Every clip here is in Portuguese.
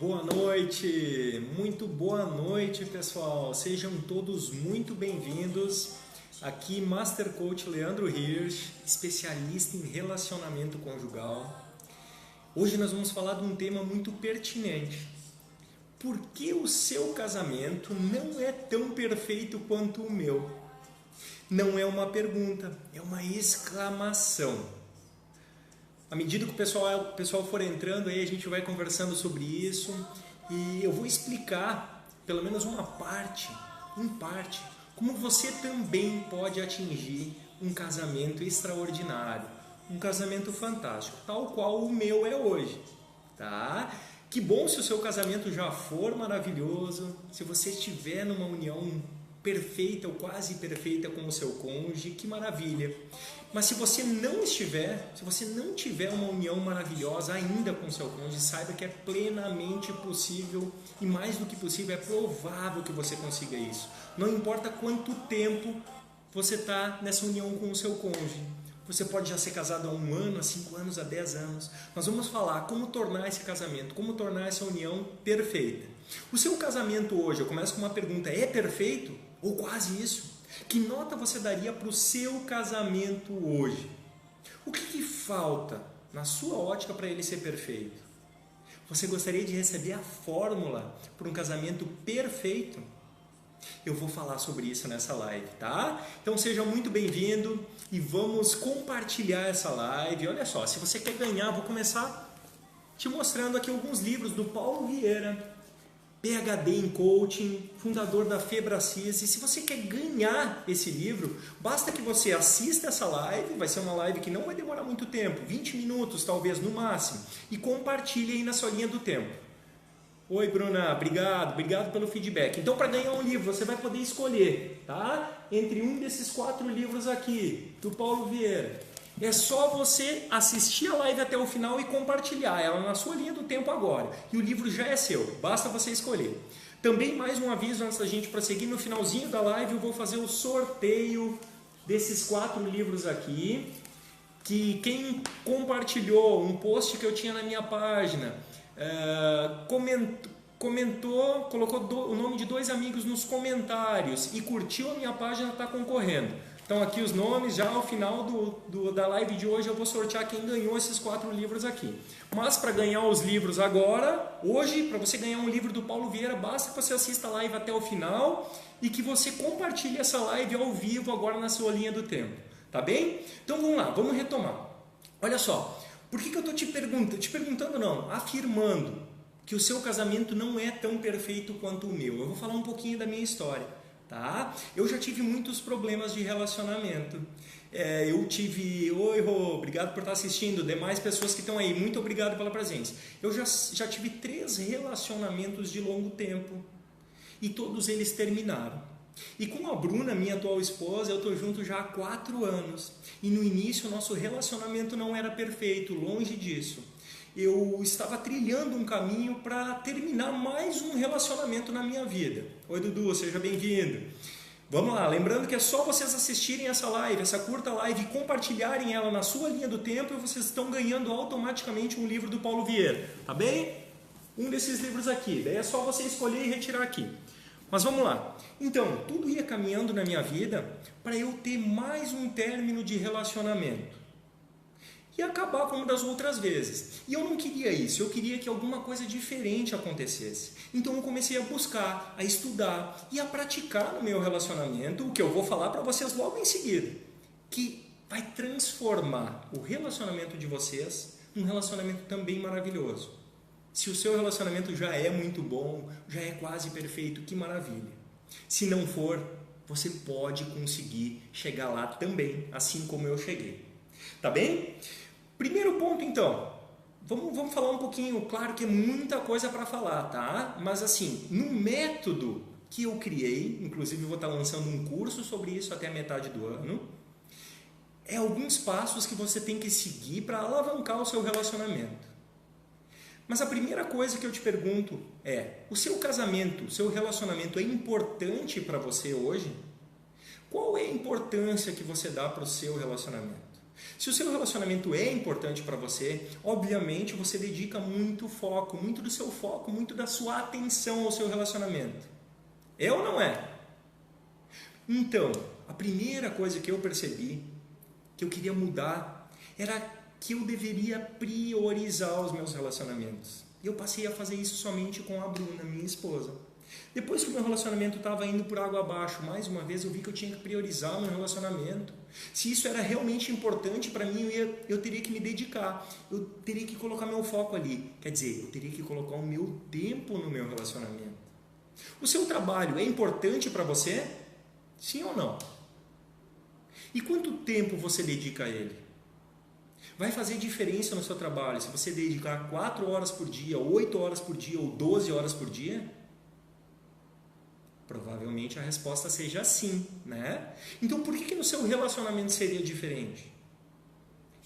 Boa noite, muito boa noite pessoal, sejam todos muito bem-vindos. Aqui Master Coach Leandro Hirsch, especialista em relacionamento conjugal. Hoje nós vamos falar de um tema muito pertinente. Por que o seu casamento não é tão perfeito quanto o meu? Não é uma pergunta, é uma exclamação. À medida que o pessoal for entrando, aí a gente vai conversando sobre isso e eu vou explicar, pelo menos uma parte, como você também pode atingir um casamento extraordinário, um casamento fantástico, tal qual o meu é hoje, tá? Que bom se o seu casamento já for maravilhoso, se você estiver numa união perfeita ou quase perfeita com o seu cônjuge, que maravilha. Mas se você não tiver uma união maravilhosa ainda com o seu cônjuge, saiba que é plenamente possível e mais do que possível, é provável que você consiga isso. Não importa quanto tempo você está nessa união com o seu cônjuge. Você pode já ser casado há 1 ano, há 5 anos, há 10 anos. Nós vamos falar como tornar esse casamento, como tornar essa união perfeita. O seu casamento hoje, eu começo com uma pergunta, é perfeito? Ou quase isso? Que nota você daria para o seu casamento hoje? O que falta na sua ótica para ele ser perfeito? Você gostaria de receber a fórmula para um casamento perfeito? Eu vou falar sobre isso nessa live, tá? Então seja muito bem-vindo e vamos compartilhar essa live. Olha só, se você quer ganhar, vou começar te mostrando aqui alguns livros do Paulo Vieira, PhD em Coaching, fundador da Febracis. E se você quer ganhar esse livro, basta que você assista essa live, vai ser uma live que não vai demorar muito tempo, 20 minutos talvez no máximo, e compartilhe aí na sua linha do tempo. Oi Bruna, obrigado pelo feedback. Então para ganhar um livro você vai poder escolher, tá? Entre um desses 4 livros aqui, do Paulo Vieira. É só você assistir a live até o final e compartilhar ela na sua linha do tempo agora. E o livro já é seu, basta você escolher. Também mais um aviso antes da gente prosseguir, no finalzinho da live eu vou fazer o sorteio desses 4 livros aqui, que quem compartilhou um post que eu tinha na minha página, comentou, colocou o nome de 2 amigos nos comentários e curtiu a minha página, está concorrendo. Então aqui os nomes, já ao final da live de hoje eu vou sortear quem ganhou esses 4 livros aqui. Mas para ganhar os livros agora, hoje, para você ganhar um livro do Paulo Vieira, basta que você assista a live até o final e que você compartilhe essa live ao vivo agora na sua linha do tempo. Tá bem? Então vamos lá, vamos retomar. Olha só, por que eu estou afirmando que o seu casamento não é tão perfeito quanto o meu? Eu vou falar um pouquinho da minha história. Tá? Eu já tive muitos problemas de relacionamento. Oi Rô, obrigado por estar assistindo. Demais pessoas que estão aí, muito obrigado pela presença. Eu já tive 3 relacionamentos de longo tempo e todos eles terminaram. E com a Bruna, minha atual esposa, eu estou junto já há 4 anos. E no início o nosso relacionamento não era perfeito, longe disso. Eu estava trilhando um caminho para terminar mais um relacionamento na minha vida. Oi Dudu, seja bem-vindo. Vamos lá, lembrando que é só vocês assistirem essa live, essa curta live, e compartilharem ela na sua linha do tempo e vocês estão ganhando automaticamente um livro do Paulo Vieira, tá bem? Um desses livros aqui, daí é só você escolher e retirar aqui. Mas vamos lá. Então, tudo ia caminhando na minha vida para eu ter mais um término de relacionamento e acabar como das outras vezes. E eu não queria isso, eu queria que alguma coisa diferente acontecesse. Então eu comecei a buscar, a estudar e a praticar no meu relacionamento, o que eu vou falar para vocês logo em seguida, que vai transformar o relacionamento de vocês num relacionamento também maravilhoso. Se o seu relacionamento já é muito bom, já é quase perfeito, que maravilha. Se não for, você pode conseguir chegar lá também, assim como eu cheguei. Tá bem? Primeiro ponto, então, vamos falar um pouquinho, claro que é muita coisa para falar, tá? Mas assim, no método que eu criei, inclusive eu vou estar lançando um curso sobre isso até a metade do ano, é alguns passos que você tem que seguir para alavancar o seu relacionamento. Mas a primeira coisa que eu te pergunto é, o seu casamento, o seu relacionamento é importante para você hoje? Qual é a importância que você dá para o seu relacionamento? Se o seu relacionamento é importante para você, obviamente você dedica muito foco, muito do seu foco, muito da sua atenção ao seu relacionamento. É ou não é? Então, a primeira coisa que eu percebi, que eu queria mudar, era que eu deveria priorizar os meus relacionamentos. E eu passei a fazer isso somente com a Bruna, minha esposa. Depois que o meu relacionamento estava indo por água abaixo, mais uma vez eu vi que eu tinha que priorizar o meu relacionamento. Se isso era realmente importante para mim, eu teria que me dedicar. Eu teria que colocar meu foco ali. Quer dizer, eu teria que colocar o meu tempo no meu relacionamento. O seu trabalho é importante para você? Sim ou não? E quanto tempo você dedica a ele? Vai fazer diferença no seu trabalho se você dedicar 4 horas por dia, 8 horas por dia ou 12 horas por dia? Provavelmente a resposta seja sim, né? Então por que no seu relacionamento seria diferente?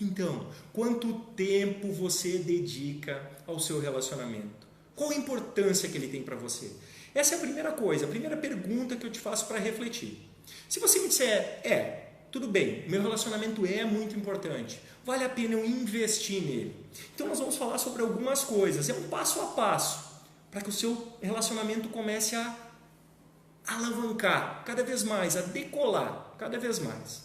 Então, quanto tempo você dedica ao seu relacionamento? Qual a importância que ele tem para você? Essa é a primeira coisa, a primeira pergunta que eu te faço para refletir. Se você me disser, tudo bem, meu relacionamento é muito importante, vale a pena eu investir nele. Então nós vamos falar sobre algumas coisas, é um passo a passo, para que o seu relacionamento comece a alavancar cada vez mais, a decolar cada vez mais.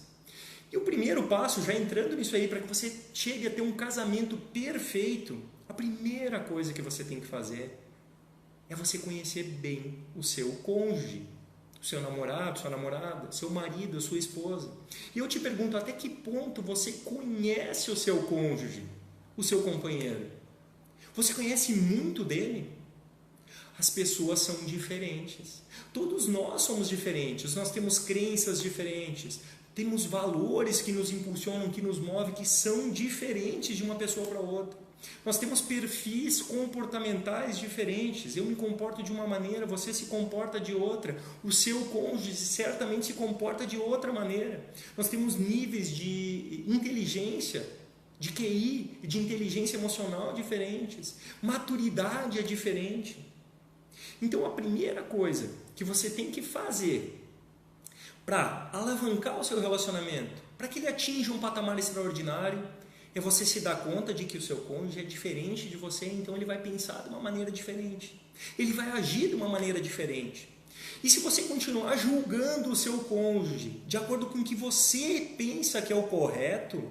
E o primeiro passo, já entrando nisso aí, para que você chegue a ter um casamento perfeito, a primeira coisa que você tem que fazer é você conhecer bem o seu cônjuge, o seu namorado, sua namorada, seu marido, a sua esposa. E eu te pergunto, até que ponto você conhece o seu cônjuge, o seu companheiro? Você conhece muito dele? As pessoas são diferentes. Todos nós somos diferentes. Nós temos crenças diferentes. Temos valores que nos impulsionam, que nos movem, que são diferentes de uma pessoa para outra. Nós temos perfis comportamentais diferentes. Eu me comporto de uma maneira, você se comporta de outra. O seu cônjuge certamente se comporta de outra maneira. Nós temos níveis de inteligência, de QI, de inteligência emocional diferentes. Maturidade é diferente. Então, a primeira coisa que você tem que fazer para alavancar o seu relacionamento, para que ele atinja um patamar extraordinário, é você se dar conta de que o seu cônjuge é diferente de você, então ele vai pensar de uma maneira diferente. Ele vai agir de uma maneira diferente. E se você continuar julgando o seu cônjuge de acordo com o que você pensa que é o correto,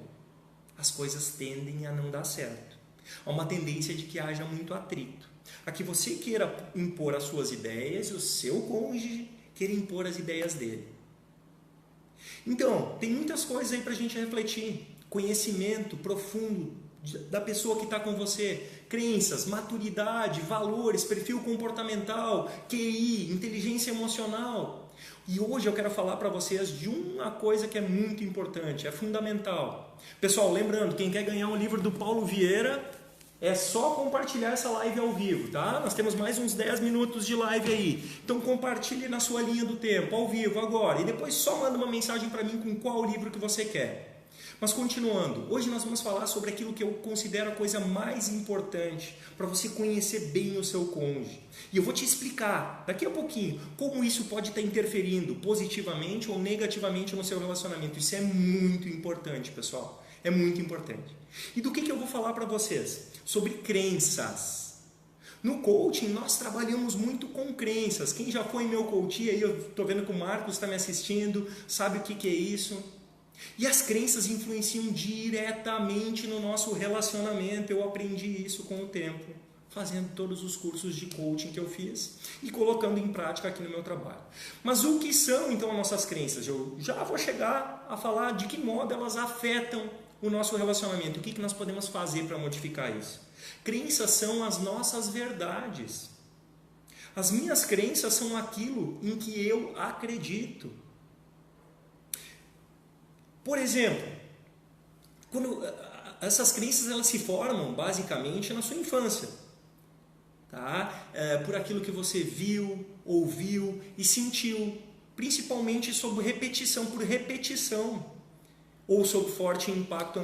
as coisas tendem a não dar certo. Há uma tendência de que haja muito atrito. A que você queira impor as suas ideias e o seu cônjuge queira impor as ideias dele. Então, tem muitas coisas aí para a gente refletir. Conhecimento profundo da pessoa que está com você, crenças, maturidade, valores, perfil comportamental, QI, inteligência emocional. E hoje eu quero falar para vocês de uma coisa que é muito importante, é fundamental. Pessoal, lembrando, quem quer ganhar um livro do Paulo Vieira, é só compartilhar essa live ao vivo, tá? Nós temos mais uns 10 minutos de live aí. Então compartilhe na sua linha do tempo, ao vivo, agora. E depois só manda uma mensagem para mim com qual livro que você quer. Mas continuando, hoje nós vamos falar sobre aquilo que eu considero a coisa mais importante para você conhecer bem o seu cônjuge. E eu vou te explicar daqui a pouquinho como isso pode estar interferindo positivamente ou negativamente no seu relacionamento. Isso é muito importante, pessoal. É muito importante. E do que eu vou falar para vocês? Sobre crenças. No coaching nós trabalhamos muito com crenças. Quem já foi meu coach aí, eu estou vendo que o Marcos está me assistindo, sabe o que é isso? E as crenças influenciam diretamente no nosso relacionamento. Eu aprendi isso com o tempo, fazendo todos os cursos de coaching que eu fiz e colocando em prática aqui no meu trabalho. Mas o que são então as nossas crenças? Eu já vou chegar a falar de que modo elas afetam o nosso relacionamento. O que nós podemos fazer para modificar isso? Crenças são as nossas verdades. As minhas crenças são aquilo em que eu acredito. Por exemplo, quando essas crenças elas se formam basicamente na sua infância, tá? Por aquilo que você viu, ouviu e sentiu, principalmente sobre repetição, por repetição, ou sob forte impacto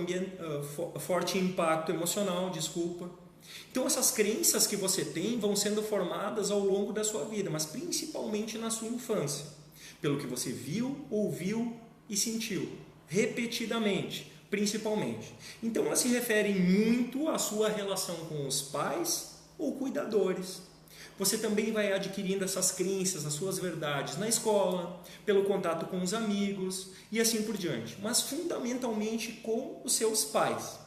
emocional, desculpa. Então essas crenças que você tem vão sendo formadas ao longo da sua vida, mas principalmente na sua infância, pelo que você viu, ouviu e sentiu repetidamente, principalmente. Então elas se referem muito à sua relação com os pais ou cuidadores. Você também vai adquirindo essas crenças, as suas verdades na escola, pelo contato com os amigos e assim por diante, mas fundamentalmente com os seus pais.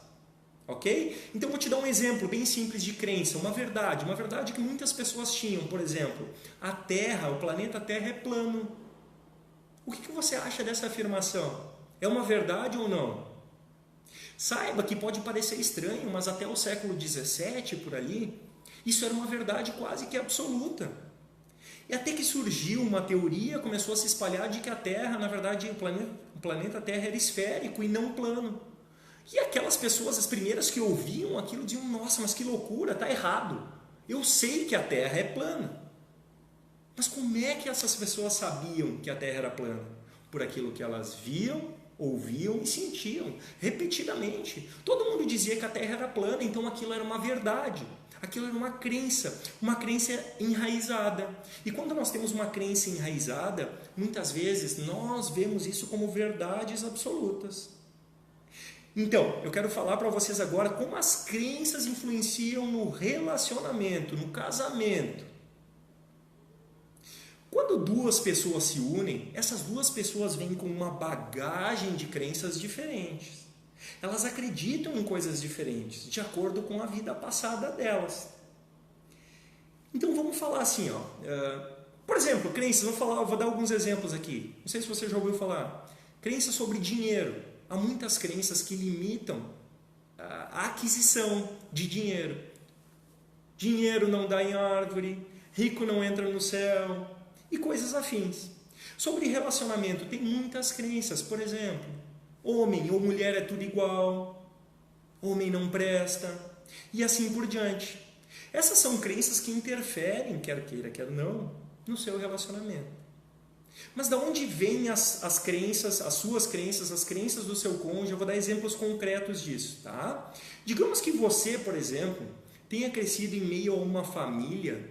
Ok? Então vou te dar um exemplo bem simples de crença, uma verdade que muitas pessoas tinham. Por exemplo, a Terra, o planeta Terra é plano. O que você acha dessa afirmação? É uma verdade ou não? Saiba que pode parecer estranho, mas até o século XVII, por ali, isso era uma verdade quase que absoluta. E até que surgiu uma teoria, começou a se espalhar de que a Terra, na verdade, o planeta Terra era esférico e não plano. E aquelas pessoas, as primeiras que ouviam aquilo, diziam, nossa, mas que loucura, está errado. Eu sei que a Terra é plana. Mas como é que essas pessoas sabiam que a Terra era plana? Por aquilo que elas viam, ouviam e sentiam, repetidamente. Todo mundo dizia que a Terra era plana, então aquilo era uma verdade. Aquilo era uma crença enraizada. E quando nós temos uma crença enraizada, muitas vezes nós vemos isso como verdades absolutas. Então, eu quero falar para vocês agora como as crenças influenciam no relacionamento, no casamento. Quando duas pessoas se unem, essas duas pessoas vêm com uma bagagem de crenças diferentes. Elas acreditam em coisas diferentes, de acordo com a vida passada delas. Então vamos falar assim, ó. Por exemplo, crenças, vou dar alguns exemplos aqui. Não sei se você já ouviu falar. Crenças sobre dinheiro. Há muitas crenças que limitam a aquisição de dinheiro. Dinheiro não dá em árvore, rico não entra no céu e coisas afins. Sobre relacionamento, tem muitas crenças. Por exemplo, homem ou mulher é tudo igual, homem não presta e assim por diante. Essas são crenças que interferem, quer queira, quer não, no seu relacionamento. Mas de onde vêm as crenças, as suas crenças, as crenças do seu cônjuge? Eu vou dar exemplos concretos disso, tá? Digamos que você, por exemplo, tenha crescido em meio a uma família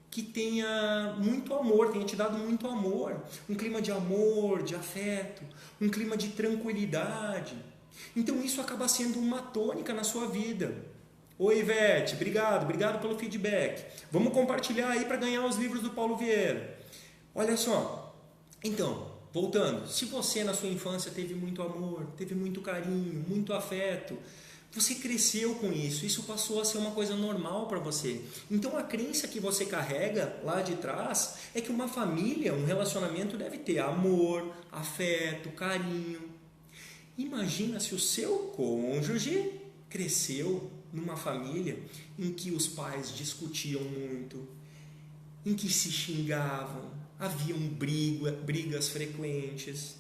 que tenha muito amor, tenha te dado muito amor, um clima de amor, de afeto, um clima de tranquilidade. Então isso acaba sendo uma tônica na sua vida. Oi, Ivete, obrigado pelo feedback. Vamos compartilhar aí para ganhar os livros do Paulo Vieira. Olha só. Então, voltando, se você na sua infância teve muito amor, teve muito carinho, muito afeto, você cresceu com isso passou a ser uma coisa normal para você. Então a crença que você carrega lá de trás é que uma família, um relacionamento deve ter amor, afeto, carinho. Imagina se o seu cônjuge cresceu numa família em que os pais discutiam muito, em que se xingavam, haviam brigas frequentes.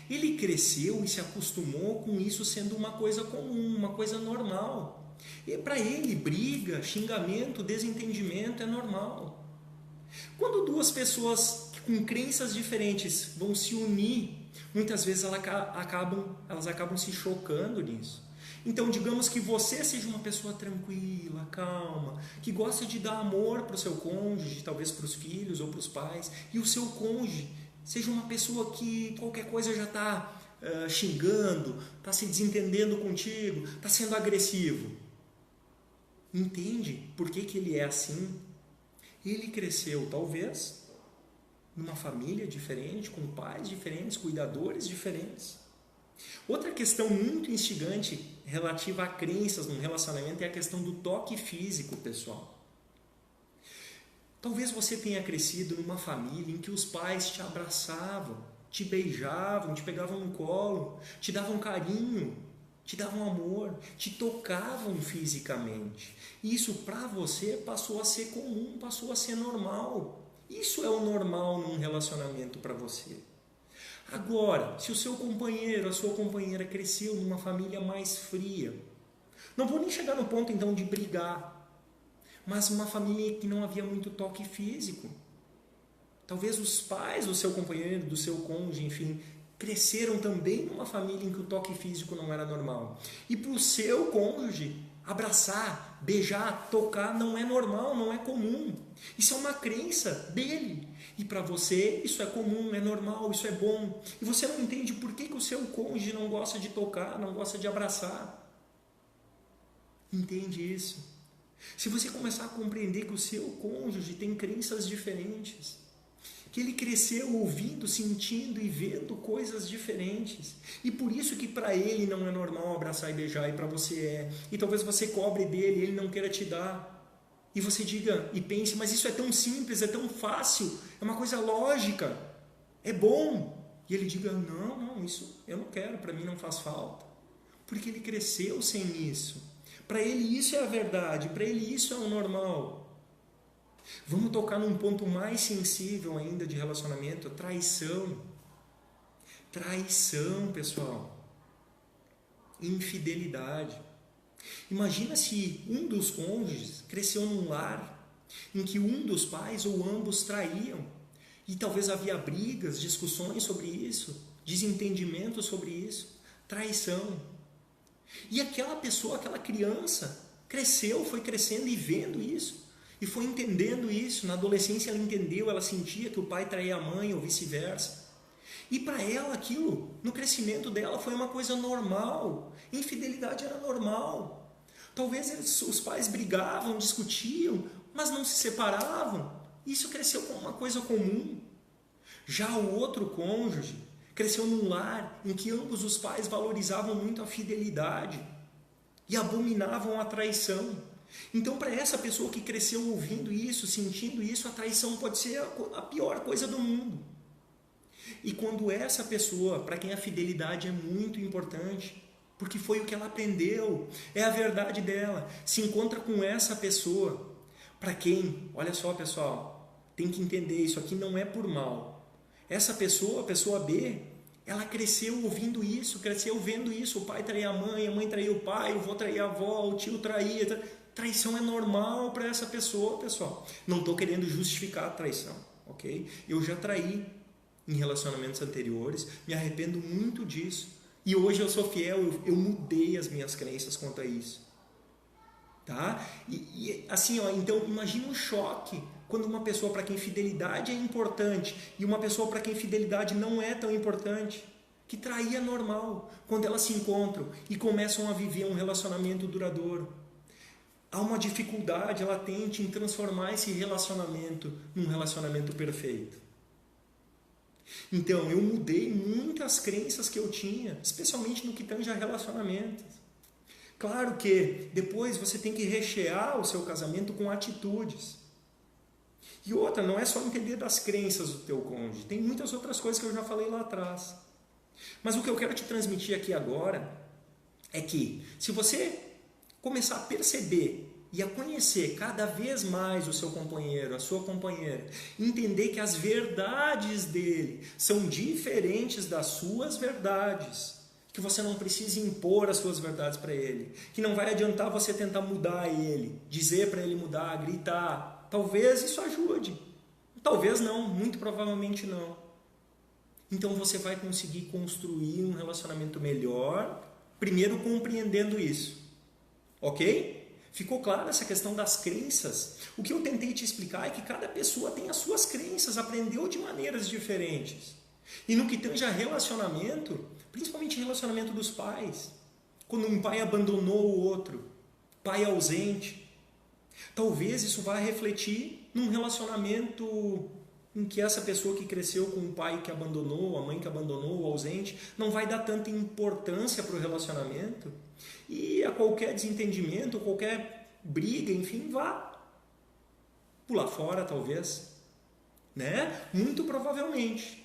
Ele cresceu e se acostumou com isso sendo uma coisa comum, uma coisa normal. E para ele, briga, xingamento, desentendimento é normal. Quando duas pessoas com crenças diferentes vão se unir, muitas vezes elas acabam se chocando nisso. Então, digamos que você seja uma pessoa tranquila, calma, que gosta de dar amor para o seu cônjuge, talvez para os filhos ou para os pais, e o seu cônjuge seja uma pessoa que qualquer coisa já está xingando, está se desentendendo contigo, está sendo agressivo. Entende por que ele é assim? Ele cresceu, talvez, numa família diferente, com pais diferentes, cuidadores diferentes. Outra questão muito instigante relativa a crenças no relacionamento é a questão do toque físico, pessoal. Talvez você tenha crescido numa família em que os pais te abraçavam, te beijavam, te pegavam no colo, te davam carinho, te davam amor, te tocavam fisicamente. E isso para você passou a ser comum, passou a ser normal. Isso é o normal num relacionamento para você. Agora, se o seu companheiro, a sua companheira cresceu numa família mais fria, não vou nem chegar no ponto então de brigar, mas uma família que não havia muito toque físico. Talvez os pais do seu companheiro, do seu cônjuge, enfim, cresceram também numa família em que o toque físico não era normal. E para o seu cônjuge, abraçar, beijar, tocar não é normal, não é comum. Isso é uma crença dele. E para você isso é comum, é normal, isso é bom. E você não entende por que o seu cônjuge não gosta de tocar, não gosta de abraçar. Entende isso? Se você começar a compreender que o seu cônjuge tem crenças diferentes, que ele cresceu ouvindo, sentindo e vendo coisas diferentes, e por isso que para ele não é normal abraçar e beijar, e para você é, e talvez você cobre dele e ele não queira te dar, e você diga e pense, mas isso é tão simples, é tão fácil, é uma coisa lógica, é bom, e ele diga, não, isso eu não quero, para mim não faz falta, porque ele cresceu sem isso. Para ele isso é a verdade, para ele isso é o normal. Vamos tocar num ponto mais sensível ainda de relacionamento, traição. Traição, pessoal. Infidelidade. Imagina se um dos cônjuges cresceu num lar em que um dos pais ou ambos traíam e talvez havia brigas, discussões sobre isso, desentendimento sobre isso, traição. E aquela pessoa, aquela criança, cresceu, foi crescendo e vendo isso. E foi entendendo isso. Na adolescência ela entendeu, ela sentia que o pai traía a mãe ou vice-versa. E para ela aquilo, no crescimento dela, foi uma coisa normal. Infidelidade era normal. Talvez os pais brigavam, discutiam, mas não se separavam. Isso cresceu como uma coisa comum. Já o outro cônjuge cresceu num lar em que ambos os pais valorizavam muito a fidelidade e abominavam a traição. Então, para essa pessoa que cresceu ouvindo isso, sentindo isso, a traição pode ser a pior coisa do mundo. E quando essa pessoa, para quem a fidelidade é muito importante, porque foi o que ela aprendeu, é a verdade dela, se encontra com essa pessoa, para quem, olha só pessoal, tem que entender, isso aqui não é por mal. Essa pessoa, a pessoa B, ela cresceu ouvindo isso, cresceu vendo isso, o pai traía a mãe traía o pai, o avô traía a avó, o tio traía. Traição é normal para essa pessoa, pessoal. Não estou querendo justificar a traição, ok? Eu já traí em relacionamentos anteriores, me arrependo muito disso. E hoje eu sou fiel, eu mudei as minhas crenças quanto a isso. Tá? E assim, ó, então imagina um choque quando uma pessoa para quem fidelidade é importante e uma pessoa para quem fidelidade não é tão importante, que trair é normal, quando elas se encontram e começam a viver um relacionamento duradouro. Há uma dificuldade latente em transformar esse relacionamento num relacionamento perfeito. Então, eu mudei muitas crenças que eu tinha, especialmente no que tange a relacionamentos. Claro que depois você tem que rechear o seu casamento com atitudes. E outra, não é só entender das crenças do teu cônjuge, tem muitas outras coisas que eu já falei lá atrás. Mas o que eu quero te transmitir aqui agora é que, se você começar a perceber e a conhecer cada vez mais o seu companheiro, a sua companheira, entender que as verdades dele são diferentes das suas verdades, que você não precisa impor as suas verdades para ele, que não vai adiantar você tentar mudar ele, dizer para ele mudar, gritar. Talvez isso ajude, talvez não, muito provavelmente não. Então você vai conseguir construir um relacionamento melhor, primeiro compreendendo isso, ok? Ficou claro essa questão das crenças? O que eu tentei te explicar é que cada pessoa tem as suas crenças, aprendeu de maneiras diferentes. E no que tange a relacionamento, principalmente relacionamento dos pais, quando um pai abandonou o outro, pai ausente, talvez isso vá refletir num relacionamento em que essa pessoa que cresceu com um pai que abandonou, a mãe que abandonou, o ausente, não vai dar tanta importância para o relacionamento e a qualquer desentendimento, qualquer briga, enfim, vá pular fora talvez, né? Muito provavelmente.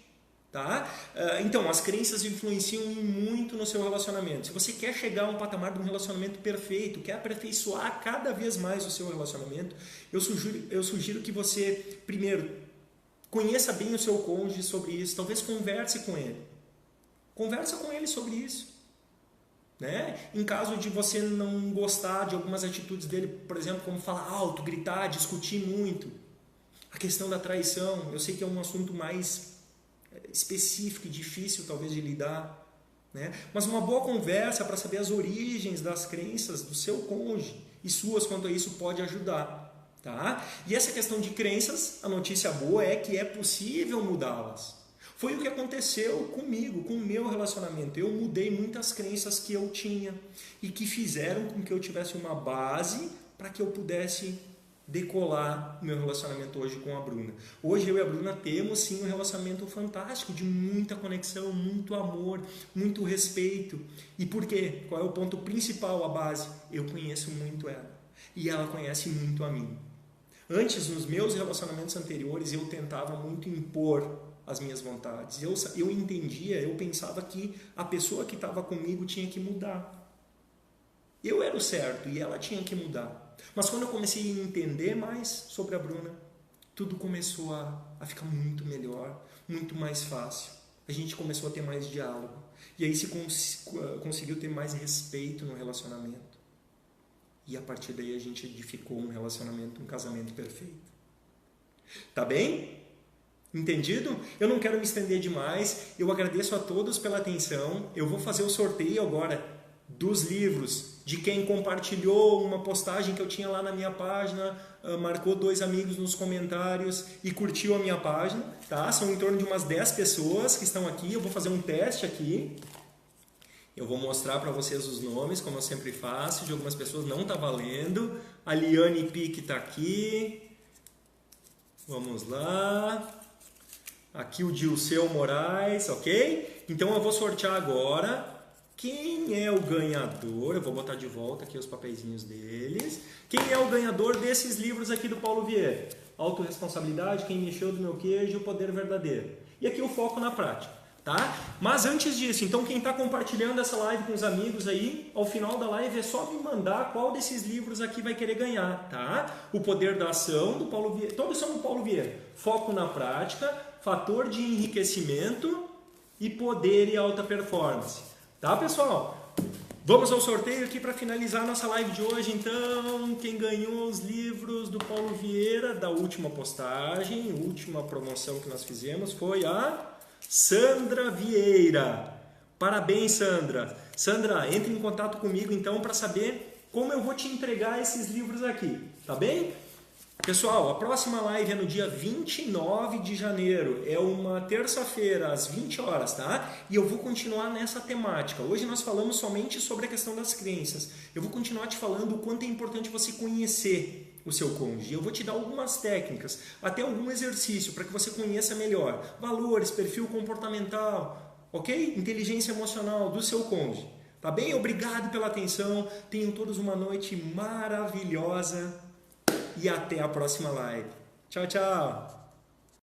Tá? Então, as crenças influenciam muito no seu relacionamento. Se você quer chegar a um patamar de um relacionamento perfeito, quer aperfeiçoar cada vez mais o seu relacionamento, eu sugiro que você, primeiro, conheça bem o seu cônjuge sobre isso, talvez converse com ele. Conversa com ele sobre isso. Né? Em caso de você não gostar de algumas atitudes dele, por exemplo, como falar alto, gritar, discutir muito. A questão da traição, eu sei que é um assunto mais específico e difícil talvez de lidar, né? Mas uma boa conversa para saber as origens das crenças do seu cônjuge e suas quanto a isso pode ajudar, tá? E essa questão de crenças, a notícia boa é que é possível mudá-las. Foi o que aconteceu comigo, com o meu relacionamento. Eu mudei muitas crenças que eu tinha e que fizeram com que eu tivesse uma base para que eu pudesse decolar o meu relacionamento hoje com a Bruna. Hoje eu e a Bruna temos sim um relacionamento fantástico, de muita conexão, muito amor, muito respeito. E por quê? Qual é o ponto principal, a base? Eu conheço muito ela e ela conhece muito a mim. Antes, nos meus relacionamentos anteriores, eu tentava muito impor as minhas vontades. Eu entendia, eu pensava que a pessoa que estava comigo tinha que mudar. Eu era o certo e ela tinha que mudar. Mas quando eu comecei a entender mais sobre a Bruna, tudo começou a ficar muito melhor, muito mais fácil. A gente começou a ter mais diálogo. E aí se conseguiu ter mais respeito no relacionamento. E a partir daí a gente edificou um relacionamento, um casamento perfeito. Tá bem? Entendido? Eu não quero me estender demais. Eu agradeço a todos pela atenção. Eu vou fazer o sorteio agora dos livros de quem compartilhou uma postagem que eu tinha lá na minha página, marcou 2 amigos nos comentários e curtiu a minha página, tá? São em torno de umas 10 pessoas que estão aqui. Eu vou fazer um teste aqui. Eu vou mostrar para vocês os nomes, como eu sempre faço. De algumas pessoas não está valendo. A Liane Pique está aqui. Vamos lá. Aqui o Dilceu Moraes, ok? Então eu vou sortear agora. Quem é o ganhador? Eu vou botar de volta aqui os papeizinhos deles. Quem é o ganhador desses livros aqui do Paulo Vieira? Autoresponsabilidade, Quem Mexeu do Meu Queijo e o Poder Verdadeiro. E aqui o foco na prática, tá? Mas antes disso, então quem está compartilhando essa live com os amigos aí, ao final da live é só me mandar qual desses livros aqui vai querer ganhar, tá? O Poder da Ação, do Paulo Vieira. Todos são do Paulo Vieira. Foco na prática, Fator de Enriquecimento e Poder e Alta Performance. Tá, pessoal? Vamos ao sorteio aqui para finalizar nossa live de hoje. Então, quem ganhou os livros do Paulo Vieira da última postagem, última promoção que nós fizemos, foi a Sandra Vieira. Parabéns, Sandra. Sandra, entre em contato comigo então para saber como eu vou te entregar esses livros aqui, tá bem? Pessoal, a próxima live é no dia 29 de janeiro, é uma terça-feira, às 20 horas, tá? E eu vou continuar nessa temática. Hoje nós falamos somente sobre a questão das crenças. Eu vou continuar te falando o quanto é importante você conhecer o seu cônjuge. Eu vou te dar algumas técnicas, até algum exercício para que você conheça melhor. Valores, perfil comportamental, ok? Inteligência emocional do seu cônjuge. Tá bem? Obrigado pela atenção. Tenham todos uma noite maravilhosa. E até a próxima live. Tchau, tchau!